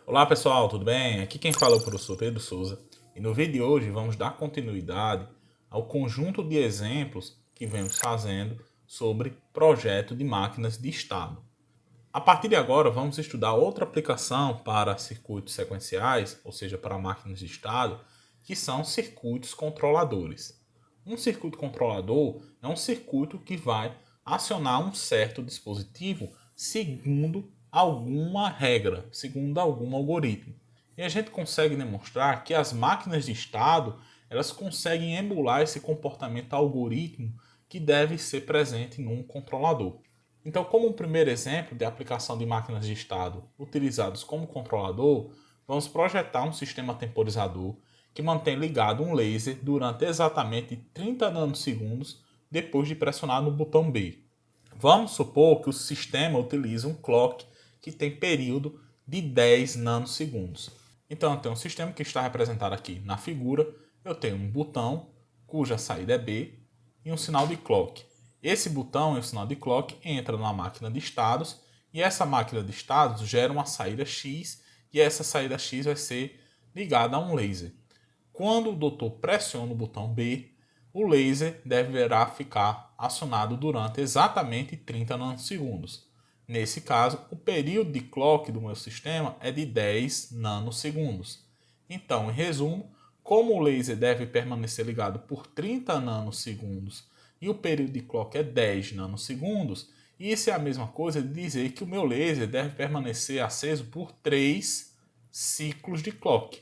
Olá pessoal, tudo bem? Aqui quem fala é o professor Pedro Souza e no vídeo de hoje vamos dar continuidade ao conjunto de exemplos que vemos fazendo sobre projeto de máquinas de estado. A partir de agora vamos estudar outra aplicação para circuitos sequenciais, ou seja, para máquinas de estado, que são circuitos controladores. Um circuito controlador é um circuito que vai acionar um certo dispositivo segundo alguma regra, segundo algum algoritmo. E a gente consegue demonstrar que as máquinas de estado elas conseguem emular esse comportamento algoritmo que deve ser presente num controlador. Então, como um primeiro exemplo de aplicação de máquinas de estado utilizados como controlador, vamos projetar um sistema temporizador que mantém ligado um laser durante exatamente 30 nanosegundos depois de pressionar no botão B. Vamos supor que o sistema utiliza um clock que tem período de 10 nanosegundos. Então eu tenho um sistema que está representado aqui na figura. Eu tenho um botão cuja saída é B e um sinal de clock. Esse botão e o sinal de clock entram na máquina de estados e essa máquina de estados gera uma saída X e essa saída X vai ser ligada a um laser. Quando o doutor pressiona o botão B, o laser deverá ficar acionado durante exatamente 30 nanosegundos. Nesse caso, o período de clock do meu sistema é de 10 nanosegundos. Então, em resumo, como o laser deve permanecer ligado por 30 nanosegundos e o período de clock é 10 nanosegundos, isso é a mesma coisa de dizer que o meu laser deve permanecer aceso por 3 ciclos de clock.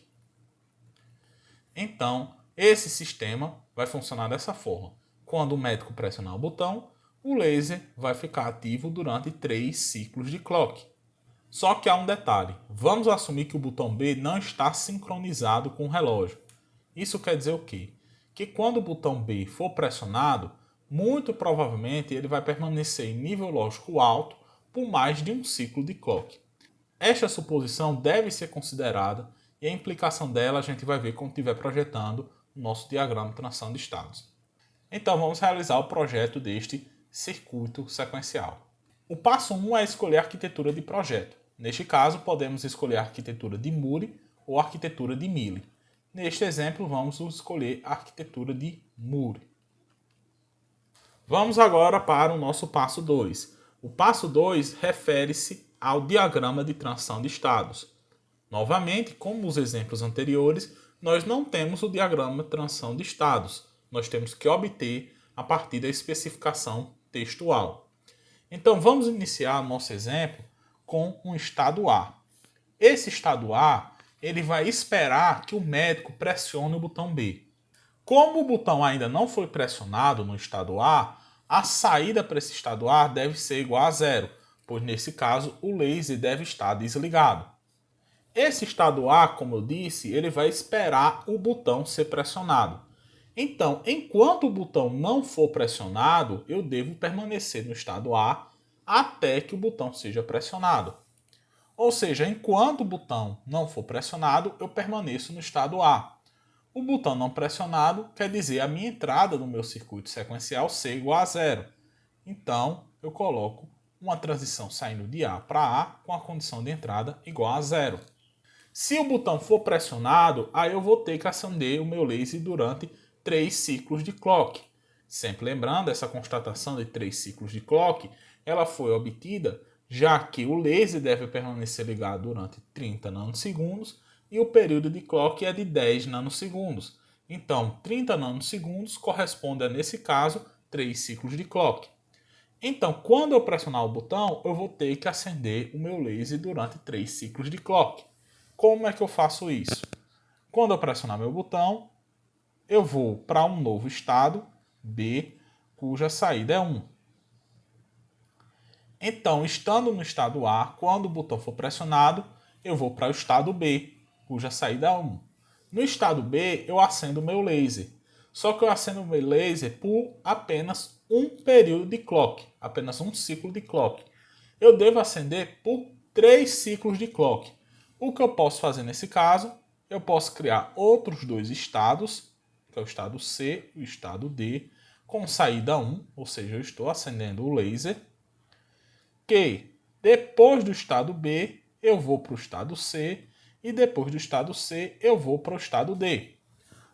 Então, esse sistema vai funcionar dessa forma. Quando o médico pressionar o botão, o laser vai ficar ativo durante 3 ciclos de clock. Só que há um detalhe. Vamos assumir que o botão B não está sincronizado com o relógio. Isso quer dizer o quê? Que quando o botão B for pressionado, muito provavelmente ele vai permanecer em nível lógico alto por mais de um ciclo de clock. Esta suposição deve ser considerada e a implicação dela a gente vai ver quando estiver projetando o nosso diagrama de transição de estados. Então vamos realizar o projeto deste circuito sequencial. O passo 1 é escolher a arquitetura de projeto. Neste caso, podemos escolher a arquitetura de Moore ou a arquitetura de Mealy. Neste exemplo, vamos escolher a arquitetura de Moore. Vamos agora para o nosso passo 2. O passo 2 refere-se ao diagrama de transição de estados. Novamente, como os exemplos anteriores, nós não temos o diagrama de transição de estados. Nós temos que obter a partir da especificação textual. Então, vamos iniciar nosso exemplo com um estado A. Esse estado A, ele vai esperar que o médico pressione o botão B. Como o botão ainda não foi pressionado no estado A, a saída para esse estado A deve ser igual a zero, pois nesse caso o laser deve estar desligado. Esse estado A, como eu disse, ele vai esperar o botão ser pressionado. Então, enquanto o botão não for pressionado, eu devo permanecer no estado A até que o botão seja pressionado. Ou seja, enquanto o botão não for pressionado, eu permaneço no estado A. O botão não pressionado quer dizer a minha entrada no meu circuito sequencial ser igual a zero. Então, eu coloco uma transição saindo de A para A com a condição de entrada igual a zero. Se o botão for pressionado, aí eu vou ter que acender o meu laser durante 3 ciclos de clock. Sempre lembrando, essa constatação de 3 ciclos de clock, ela foi obtida já que o laser deve permanecer ligado durante 30 nanosegundos e o período de clock é de 10 nanosegundos. Então, 30 nanosegundos corresponde a, nesse caso, 3 ciclos de clock. Então, quando eu pressionar o botão, eu vou ter que acender o meu laser durante 3 ciclos de clock. Como é que eu faço isso? Quando eu pressionar meu botão, eu vou para um novo estado, B, cuja saída é 1. Então, estando no estado A, quando o botão for pressionado, eu vou para o estado B, cuja saída é 1. No estado B, eu acendo o meu laser. Só que eu acendo o meu laser por apenas um período de clock, apenas um ciclo de clock. Eu devo acender por 3 ciclos de clock. O que eu posso fazer nesse caso? Eu posso criar outros dois estados, que é o estado C e o estado D, com saída 1, ou seja, eu estou acendendo o laser, que depois do estado B, eu vou para o estado C e depois do estado C eu vou para o estado D.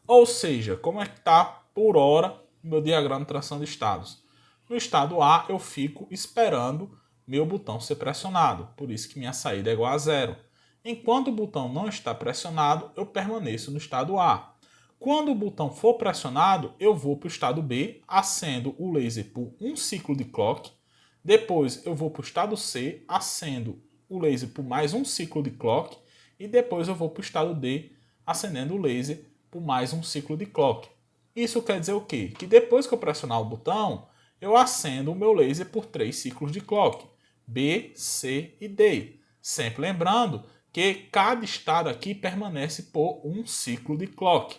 Ou seja, como é que está por hora o meu diagrama de transição de estados? No estado A eu fico esperando meu botão ser pressionado, por isso que minha saída é igual a zero. Enquanto o botão não está pressionado, eu permaneço no estado A. Quando o botão for pressionado, eu vou para o estado B, acendo o laser por um ciclo de clock. Depois eu vou para o estado C, acendo o laser por mais um ciclo de clock. E depois eu vou para o estado D, acendendo o laser por mais um ciclo de clock. Isso quer dizer o quê? Que depois que eu pressionar o botão, eu acendo o meu laser por 3 ciclos de clock. B, C e D. Sempre lembrando que cada estado aqui permanece por um ciclo de clock.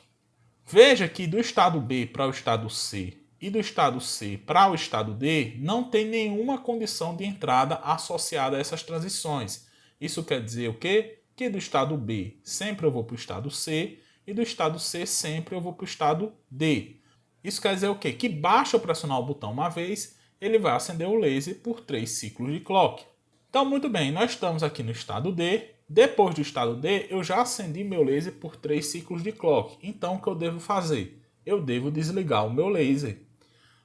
Veja que do estado B para o estado C e do estado C para o estado D não tem nenhuma condição de entrada associada a essas transições. Isso quer dizer o quê? Que do estado B sempre eu vou para o estado C e do estado C sempre eu vou para o estado D. Isso quer dizer o quê? Que basta eu pressionar o botão uma vez, ele vai acender o laser por 3 ciclos de clock. Então, muito bem, nós estamos aqui no estado D. Depois do estado D, eu já acendi meu laser por 3 ciclos de clock. Então, o que eu devo fazer? Eu devo desligar o meu laser.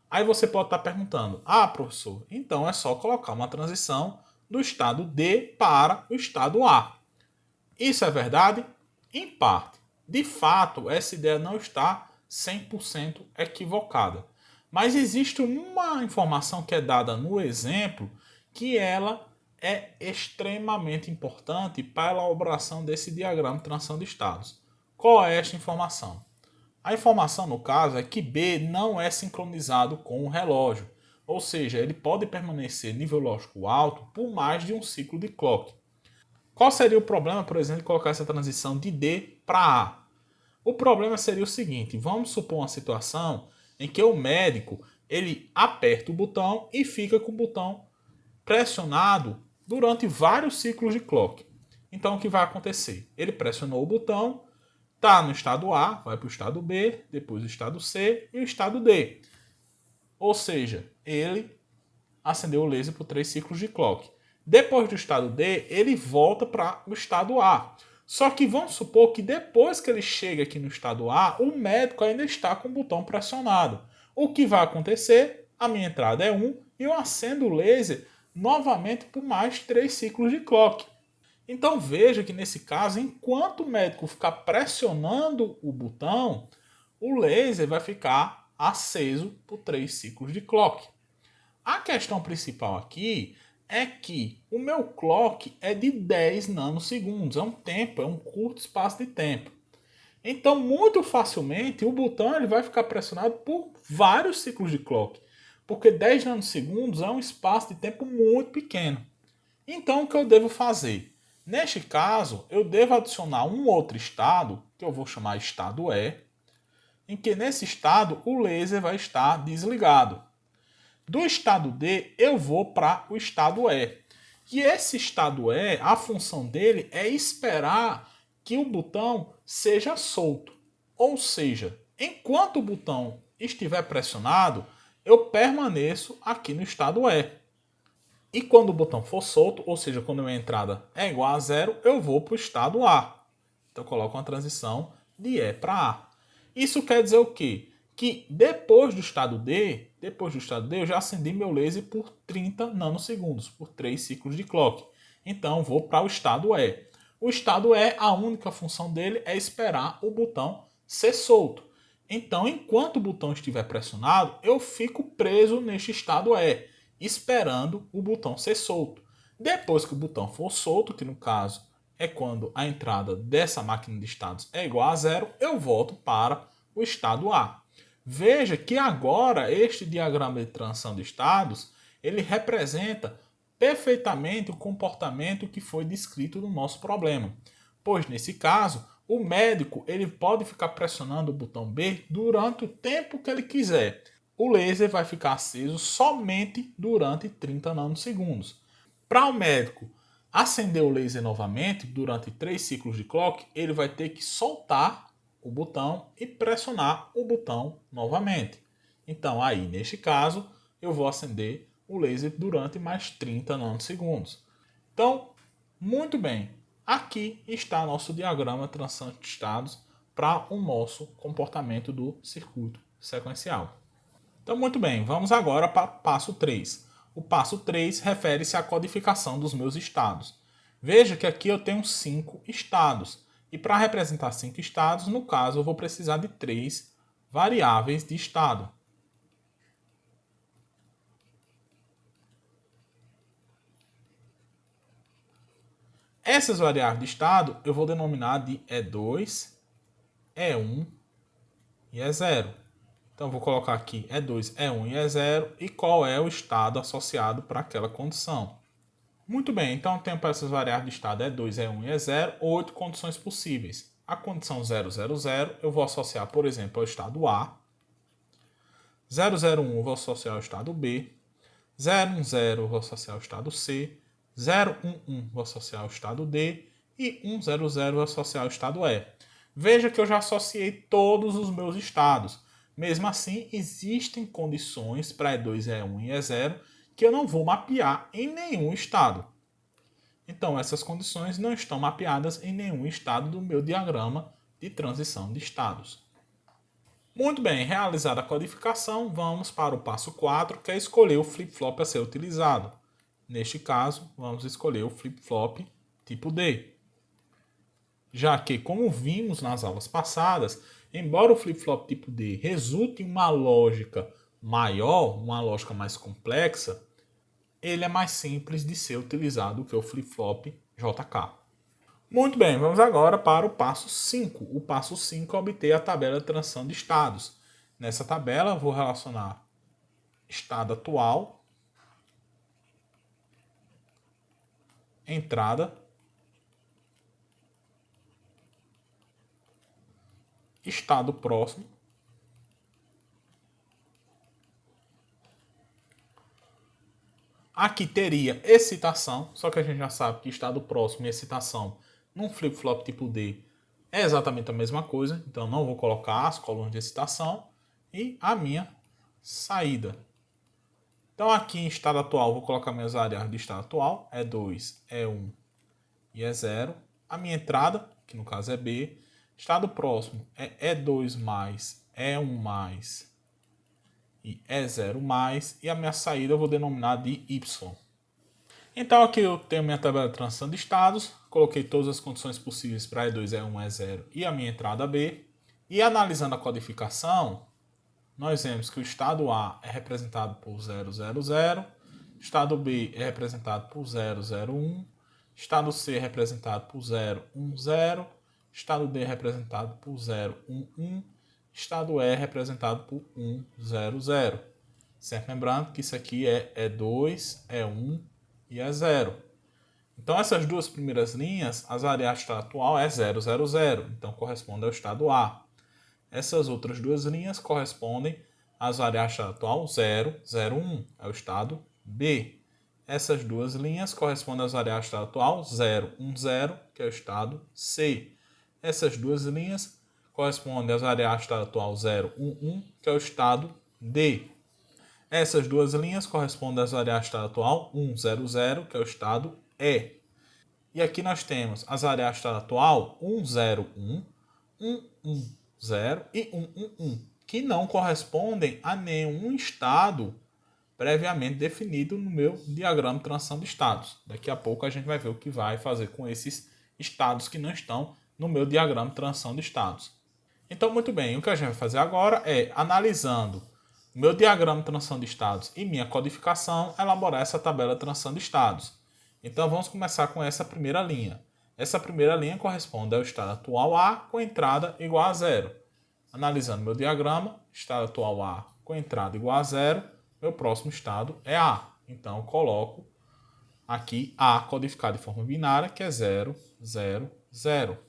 Aí você pode estar perguntando, professor, então é só colocar uma transição do estado D para o estado A. Isso é verdade? Em parte. De fato, essa ideia não está 100% equivocada. Mas existe uma informação que é dada no exemplo que ela é extremamente importante para a elaboração desse diagrama de transição de estados. Qual é esta informação? A informação, no caso, é que B não é sincronizado com o relógio, ou seja, ele pode permanecer nível lógico alto por mais de um ciclo de clock. Qual seria o problema, por exemplo, de colocar essa transição de D para A? O problema seria o seguinte, vamos supor uma situação em que o médico ele aperta o botão e fica com o botão pressionado durante vários ciclos de clock. Então o que vai acontecer? Ele pressionou o botão, está no estado A, vai para o estado B, depois o estado C e o estado D. Ou seja, ele acendeu o laser por 3 ciclos de clock. Depois do estado D, ele volta para o estado A. Só que vamos supor que depois que ele chega aqui no estado A, o médico ainda está com o botão pressionado. O que vai acontecer? A minha entrada é 1 e eu acendo o laser novamente por mais 3 ciclos de clock. Então veja que nesse caso, enquanto o médico ficar pressionando o botão, o laser vai ficar aceso por 3 ciclos de clock. A questão principal aqui é que o meu clock é de 10 nanosegundos, é um tempo, é um curto espaço de tempo. Então, muito facilmente, o botão ele vai ficar pressionado por vários ciclos de clock, porque 10 nanosegundos é um espaço de tempo muito pequeno. Então, o que eu devo fazer? Neste caso, eu devo adicionar um outro estado, que eu vou chamar estado E, em que nesse estado o laser vai estar desligado. Do estado D, eu vou para o estado E. E esse estado E, a função dele é esperar que o botão seja solto. Ou seja, enquanto o botão estiver pressionado, eu permaneço aqui no estado E. E quando o botão for solto, ou seja, quando a minha entrada é igual a zero, eu vou para o estado A. Então eu coloco uma transição de E para A. Isso quer dizer o quê? Que depois do estado D, eu já acendi meu laser por 30 nanosegundos, por 3 ciclos de clock. Então vou para o estado E. O estado E, a única função dele é esperar o botão ser solto. Então, enquanto o botão estiver pressionado, eu fico preso neste estado E, esperando o botão ser solto. Depois que o botão for solto, que no caso é quando a entrada dessa máquina de estados é igual a zero, eu volto para o estado A. Veja que agora este diagrama de transição de estados, ele representa perfeitamente o comportamento que foi descrito no nosso problema. Pois nesse caso, o médico ele pode ficar pressionando o botão B durante o tempo que ele quiser. O laser vai ficar aceso somente durante 30 nanosegundos. Para o médico acender o laser novamente durante 3 ciclos de clock, ele vai ter que soltar o botão e pressionar o botão novamente. Então aí, neste caso, eu vou acender o laser durante mais 30 nanosegundos. Então, muito bem. Aqui está nosso diagrama de transição de estados para o nosso comportamento do circuito sequencial. Então, muito bem, vamos agora para o passo 3. O passo 3 refere-se à codificação dos meus estados. Veja que aqui eu tenho 5 estados. E para representar 5 estados, no caso, eu vou precisar de 3 variáveis de estado. Essas variáveis de estado eu vou denominar de E2, E1 e E0. Então, vou colocar aqui E2, E1 e E0 e qual é o estado associado para aquela condição. Muito bem, então eu tenho para essas variáveis de estado E2, E1 e E0 8 condições possíveis. A condição 000 eu vou associar, por exemplo, ao estado A. 001 eu vou associar ao estado B. 010 eu vou associar ao estado C. 011 vou associar ao estado D. E 100 eu vou associar ao estado E. Veja que eu já associei todos os meus estados. Mesmo assim, existem condições para E2, E1 e E0 que eu não vou mapear em nenhum estado. Então, essas condições não estão mapeadas em nenhum estado do meu diagrama de transição de estados. Muito bem, realizada a codificação, vamos para o passo 4, que é escolher o flip-flop a ser utilizado. Neste caso, vamos escolher o flip-flop tipo D. Já que, como vimos nas aulas passadas, embora o flip-flop tipo D resulte em uma lógica maior, uma lógica mais complexa, ele é mais simples de ser utilizado que o flip-flop JK. Muito bem, vamos agora para o passo 5. O passo 5 é obter a tabela de transição de estados. Nessa tabela, eu vou relacionar estado atual, entrada, estado próximo, aqui teria excitação, só que a gente já sabe que estado próximo e excitação num flip-flop tipo D é exatamente a mesma coisa, então não vou colocar as colunas de excitação e a minha saída. Então aqui em estado atual vou colocar minhas variáveis de estado atual, E2, E1 e E0. A minha entrada, que no caso é B, estado próximo é E2 mais, E1 mais e E0 mais, e a minha saída eu vou denominar de Y. Então aqui eu tenho minha tabela de transição de estados, coloquei todas as condições possíveis para E2, E1, E0 e a minha entrada B. E analisando a codificação, nós vemos que o estado A é representado por 000, estado B é representado por 001, estado C é representado por 010, estado D é representado por 011, estado E é representado por 100. Sempre lembrando que isso aqui é E2, E1 e E0. Então, essas duas primeiras linhas, as variáveis de estado atual é 000, então corresponde ao estado A. Essas outras duas linhas correspondem às variáveis de estado atual 0, 1, é o estado B. Essas duas linhas correspondem às variáveis de estado atual 0, 0, que é o estado C. Essas duas linhas correspondem às variáveis de estado atual 0, 1, que é o estado D. Essas duas linhas correspondem às variáveis de estado atual 100, que é o estado E. E aqui nós temos as variáveis de estado atual 101, 110 e 111, que não correspondem a nenhum estado previamente definido no meu diagrama de transição de estados. Daqui a pouco a gente vai ver o que vai fazer com esses estados que não estão no meu diagrama de transição de estados. Então, muito bem, o que a gente vai fazer agora é, analisando o meu diagrama de transição de estados e minha codificação, elaborar essa tabela de transição de estados. Então, vamos começar com essa primeira linha. Essa primeira linha corresponde ao estado atual A com entrada igual a 0. Analisando meu diagrama, estado atual A com entrada igual a 0, meu próximo estado é A. Então, eu coloco aqui A codificado de forma binária, que é 0, 0, 0.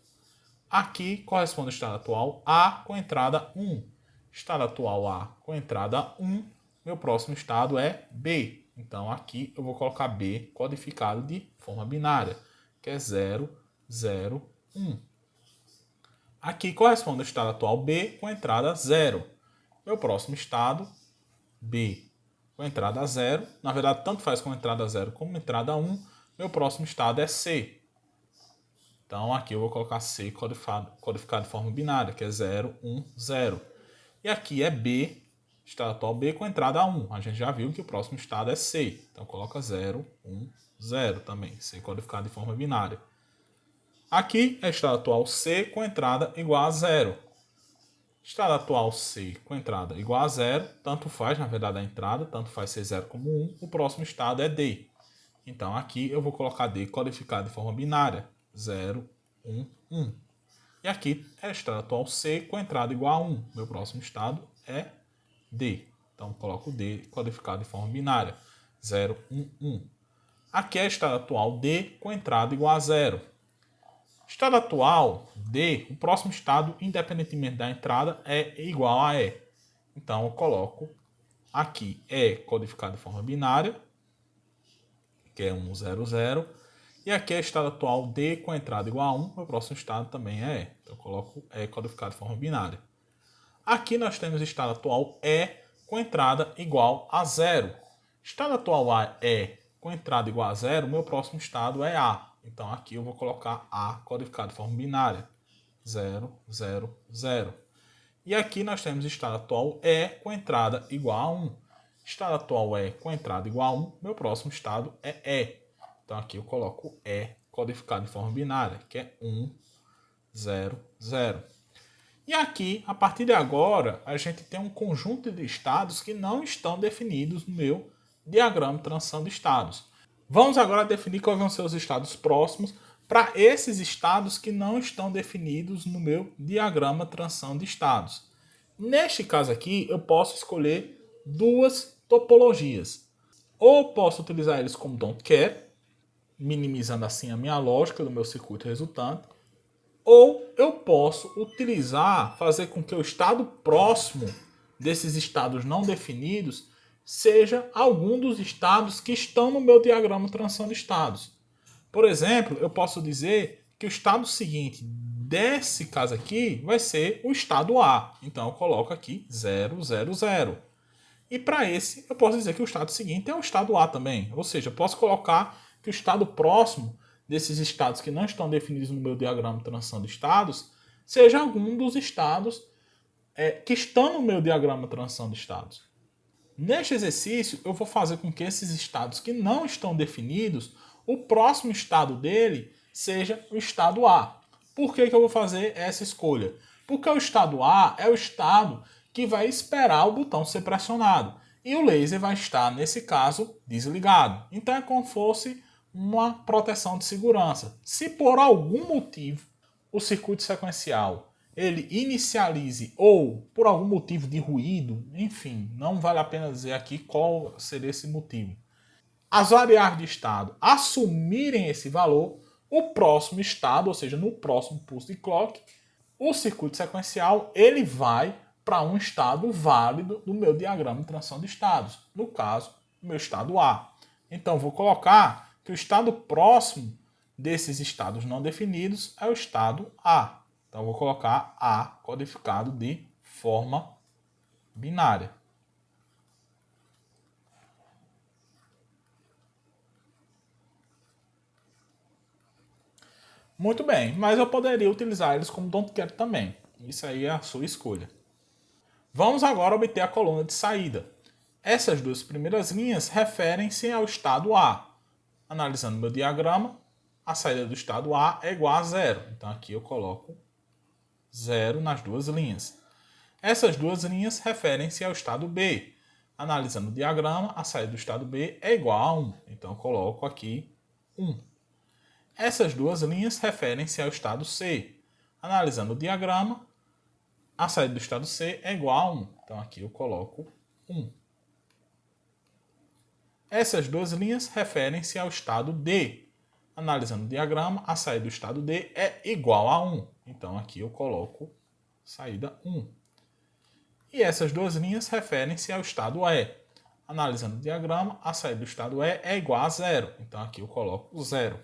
Aqui corresponde ao estado atual A com entrada 1. Estado atual A com entrada 1, meu próximo estado é B. Então aqui eu vou colocar B codificado de forma binária, que é 0, 0, 1. Aqui corresponde ao estado atual B com entrada 0. Meu próximo estado, B com entrada 0. Na verdade, tanto faz com entrada 0 como entrada 1. Meu próximo estado é C. Então aqui eu vou colocar C codificado de forma binária, que é 0, 1, 0. E aqui é B, estado atual B com entrada 1. A gente já viu que o próximo estado é C. Então coloca 0, 1, 0 também. C codificado de forma binária. Aqui é estado atual C com entrada igual a 0. Estado atual C com entrada igual a 0. Tanto faz, na verdade, a entrada. Tanto faz ser 0 como 1. O próximo estado é D. Então aqui eu vou colocar D codificado de forma binária. 0, 1, 1. E aqui é estado atual C com entrada igual a 1. Meu próximo estado é D. Então coloco D codificado de forma binária. 0, 1, 1. Aqui é estado atual D com entrada igual a 0. Estado atual D, o próximo estado, independentemente da entrada, é igual a E. Então eu coloco aqui E codificado de forma binária, que é 1, 0, 0. E aqui é estado atual D com entrada igual a 1. Meu próximo estado também é E. Então eu coloco E codificado de forma binária. Aqui nós temos estado atual E com entrada igual a 0. Estado atual E com entrada igual a 0, meu próximo estado é A. Então aqui eu vou colocar A codificado de forma binária. 0, 0, 0. E aqui nós temos estado atual E com entrada igual a 1. Estado atual E com entrada igual a 1, meu próximo estado é E. Então aqui eu coloco E codificado de forma binária, que é 1, 0, 0. E aqui, a partir de agora, a gente tem um conjunto de estados que não estão definidos no meu diagrama de transição de estados. Vamos agora definir quais vão ser os estados próximos para esses estados que não estão definidos no meu diagrama de transição de estados. Neste caso aqui, eu posso escolher duas topologias. Ou posso utilizar eles como don't care, minimizando assim a minha lógica do meu circuito resultante. Ou eu posso utilizar, fazer com que o estado próximo desses estados não definidos seja algum dos estados que estão no meu diagrama de transição de estados. Por exemplo, eu posso dizer que o estado seguinte desse caso aqui vai ser o estado A. Então eu coloco aqui 0, 0, 0. E para esse eu posso dizer que o estado seguinte é o estado A também. Ou seja, eu posso colocar que o estado próximo desses estados que não estão definidos no meu diagrama de transição de estados seja algum dos estados que estão no meu diagrama de transição de estados. Neste exercício, eu vou fazer com que esses estados que não estão definidos, o próximo estado dele seja o estado A. Por que eu vou fazer essa escolha? Porque o estado A é o estado que vai esperar o botão ser pressionado. E o laser vai estar, nesse caso, desligado. Então é como se fosse uma proteção de segurança. Se por algum motivo o circuito sequencial ele inicialize ou por algum motivo de ruído, enfim, não vale a pena dizer aqui qual seria esse motivo. As variáveis de estado assumirem esse valor, o próximo estado, ou seja, no próximo pulso de clock, o circuito sequencial ele vai para um estado válido do meu diagrama de transição de estados. No caso, o meu estado A. Então, vou colocar que o estado próximo desses estados não definidos é o estado A. Então, vou colocar A codificado de forma binária. Muito bem, mas eu poderia utilizar eles como don't care também. Isso aí é a sua escolha. Vamos agora obter a coluna de saída. Essas duas primeiras linhas referem-se ao estado A. Analisando meu diagrama, a saída do estado A é igual a 0. Então aqui eu coloco 0 nas duas linhas. Essas duas linhas referem-se ao estado B. Analisando o diagrama, a saída do estado B é igual a 1. Então eu coloco aqui 1. Essas duas linhas referem-se ao estado C. Analisando o diagrama, a saída do estado C é igual a 1. Então aqui eu coloco 1. Essas duas linhas referem-se ao estado D. Analisando o diagrama, a saída do estado D é igual a 1. Então aqui eu coloco saída 1. E essas duas linhas referem-se ao estado E. Analisando o diagrama, a saída do estado E é igual a 0. Então aqui eu coloco 0.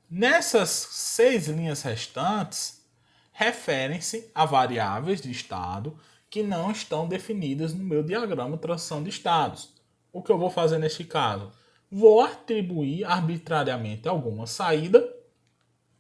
Nessas 6 linhas restantes, referem-se a variáveis de estado que não estão definidas no meu diagrama de transição de estados. O que eu vou fazer neste caso? vou atribuir arbitrariamente alguma saída,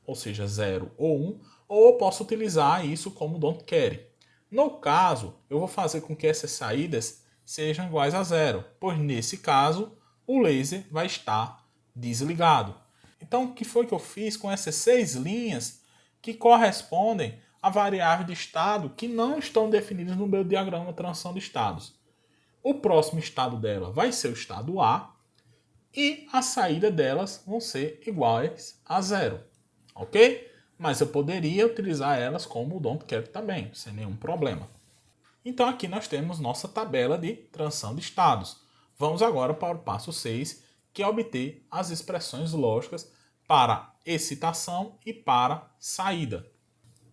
ou seja, 0 ou 1, ou eu posso utilizar isso como don't care. No caso, eu vou fazer com que essas saídas sejam iguais a 0, pois nesse caso o laser vai estar desligado. Então, o que foi que eu fiz com essas 6 linhas que correspondem a variáveis de estado que não estão definidas no meu diagrama de transição de estados? O próximo estado dela vai ser o estado A e a saída delas vão ser iguais a 0, ok? Mas eu poderia utilizar elas como don't care também, sem nenhum problema. Então aqui nós temos nossa tabela de transição de estados. Vamos agora para o passo 6, que é obter as expressões lógicas para excitação e para saída.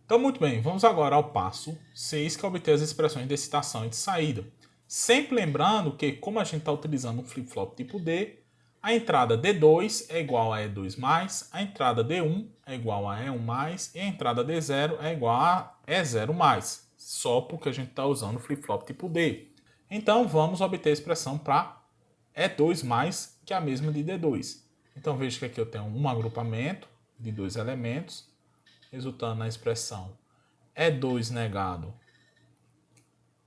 Então, muito bem, vamos agora ao passo 6, que é obter as expressões de excitação e de saída. Sempre lembrando que, como a gente está utilizando um flip-flop tipo D, a entrada D2 é igual a E2+, a entrada D1 é igual a E1+, e a entrada D0 é igual a E0+, só porque a gente está usando o flip-flop tipo D. Então, vamos obter a expressão para E2+, que é a mesma de D2. Então, veja que aqui eu tenho um agrupamento de dois elementos, resultando na expressão E2 negado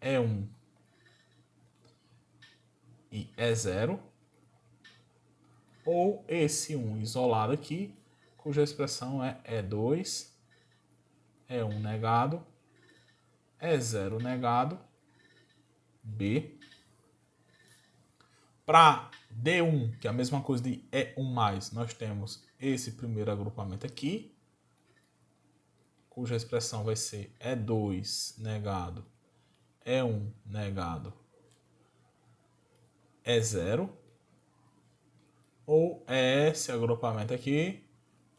E1 e E0, ou esse 1 isolado aqui, cuja expressão é E2, E1 negado, E0 negado, B. Para D1, que é a mesma coisa de E1+, nós temos esse primeiro agrupamento aqui, cuja expressão vai ser E2 negado, E1 negado, E0. Ou esse agrupamento aqui,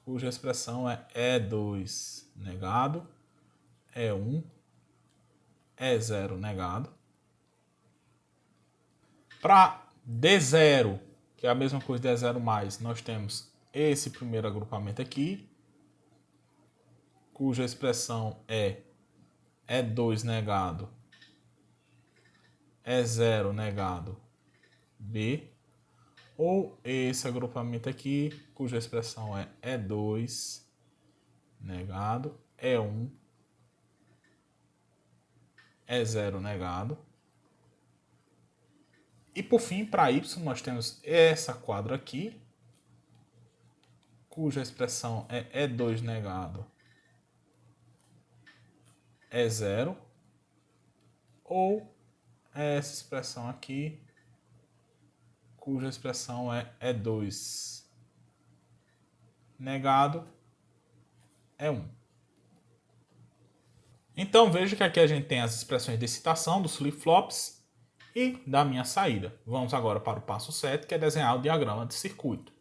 cuja expressão é E2 negado, E1, E0 negado. Para D0, que é a mesma coisa de E0+, nós temos esse primeiro agrupamento aqui, cuja expressão é E2 negado, E0 negado, B. Ou esse agrupamento aqui, cuja expressão é E2 negado, E1, E0 negado. E por fim, para y, nós temos essa quadra aqui, cuja expressão é E2 negado, E0. Ou essa expressão aqui, cuja expressão é E2 negado, E1. Então veja que aqui a gente tem as expressões de excitação dos flip-flops e da minha saída. Vamos agora para o passo 7, que é desenhar o diagrama de circuito.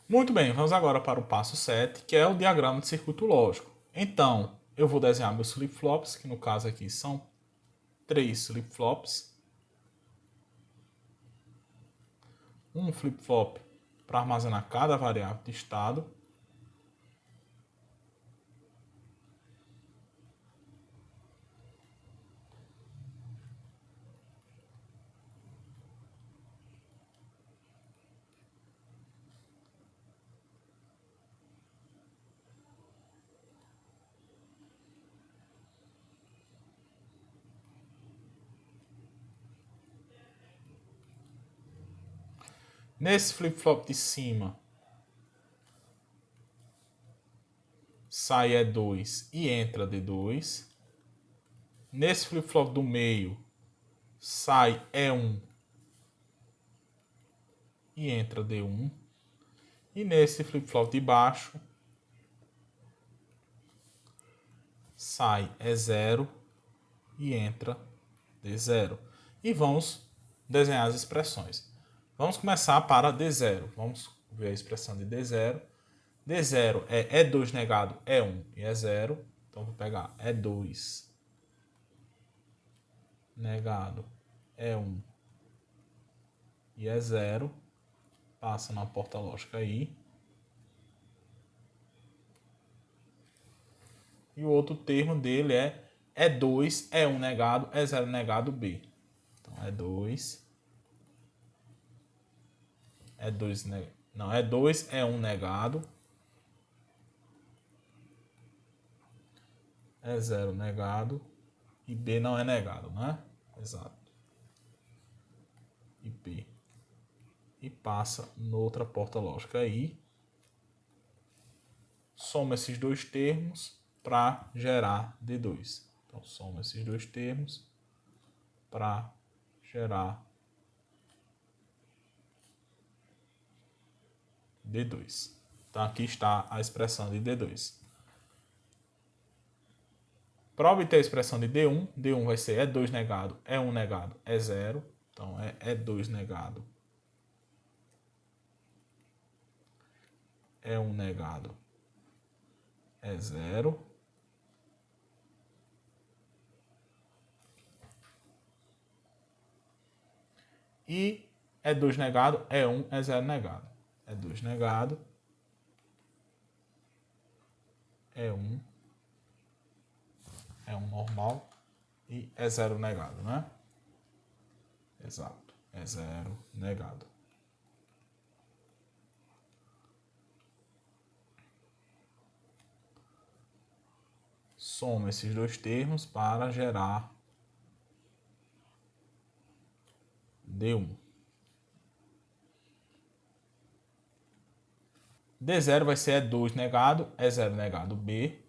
Muito bem, vamos agora para o passo 7, que é o diagrama de circuito lógico. Então, eu vou desenhar meus flip-flops, que no caso aqui são 3 flip-flops. Um flip-flop para armazenar cada variável de estado. Nesse flip-flop de cima, sai E2 e entra D2. Nesse flip-flop do meio, sai E1 e entra D1. E nesse flip-flop de baixo, sai E0 e entra D0. E vamos desenhar as expressões. Vamos começar para D0. Vamos ver a expressão de D0. D0 é E2 negado, E1 e E0. Então, vou pegar E2 negado, E1 e E0. Passa na porta lógica aí. E o outro termo dele é E2, E1 negado, E0 negado, B. Então, E2, é 2, não, é 2, é 1 negado. É 0 negado. E B não é negado, né? Exato. E B. E passa noutra porta lógica aí. Soma esses dois termos para gerar D2. Então, soma esses dois termos para gerar D2. Então, aqui está a expressão de D2. Para obter a expressão de D1, D1 vai ser E2 negado, E1 negado, é 0. Então, é E2 negado, E1 negado, é 0. E E2 negado, E1 é 0 negado. E2 negado, E1 é 1 normal e é 0 negado, né? Exato, é 0 negado. Soma esses dois termos para gerar D1. D0 vai ser E2 negado, E0 negado B.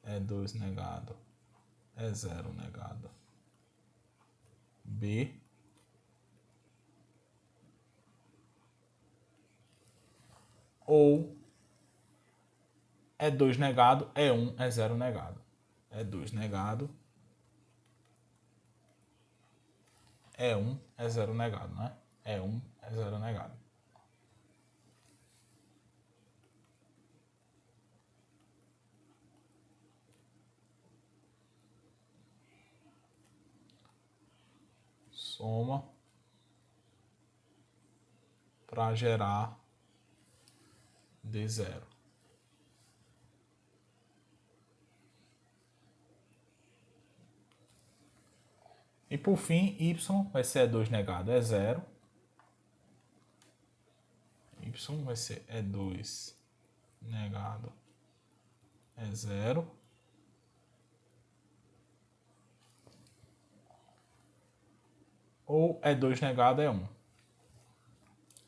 E2 negado, E0 negado B. Ou E2 negado, E1, E0 negado. E2 negado, E1, E0 negado, né? E1, E0 negado. Soma para gerar D0. E por fim, y vai ser E2 negado, é 0. Y vai ser E2 negado, é 0. Ou E2 negado é 1.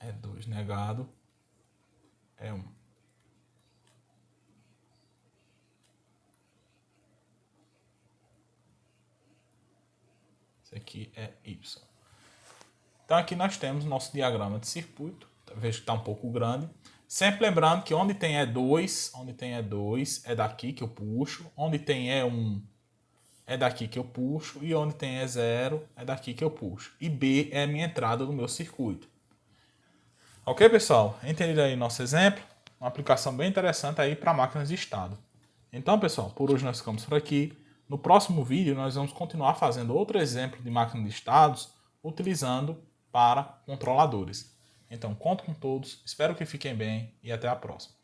E2 negado é 1. Esse aqui é y. Então aqui nós temos nosso diagrama de circuito. Vejo que está um pouco grande. Sempre lembrando que onde tem E2 é daqui que eu puxo. Onde tem E1 é daqui que eu puxo. E onde tem E0 é daqui que eu puxo. E B é a minha entrada do meu circuito. Ok, pessoal? Entendido aí nosso exemplo? Uma aplicação bem interessante aí para máquinas de estado. Então, pessoal, por hoje nós ficamos por aqui. No próximo vídeo nós vamos continuar fazendo outro exemplo de máquina de estados utilizando para controladores. Então, conto com todos, espero que fiquem bem e até a próxima.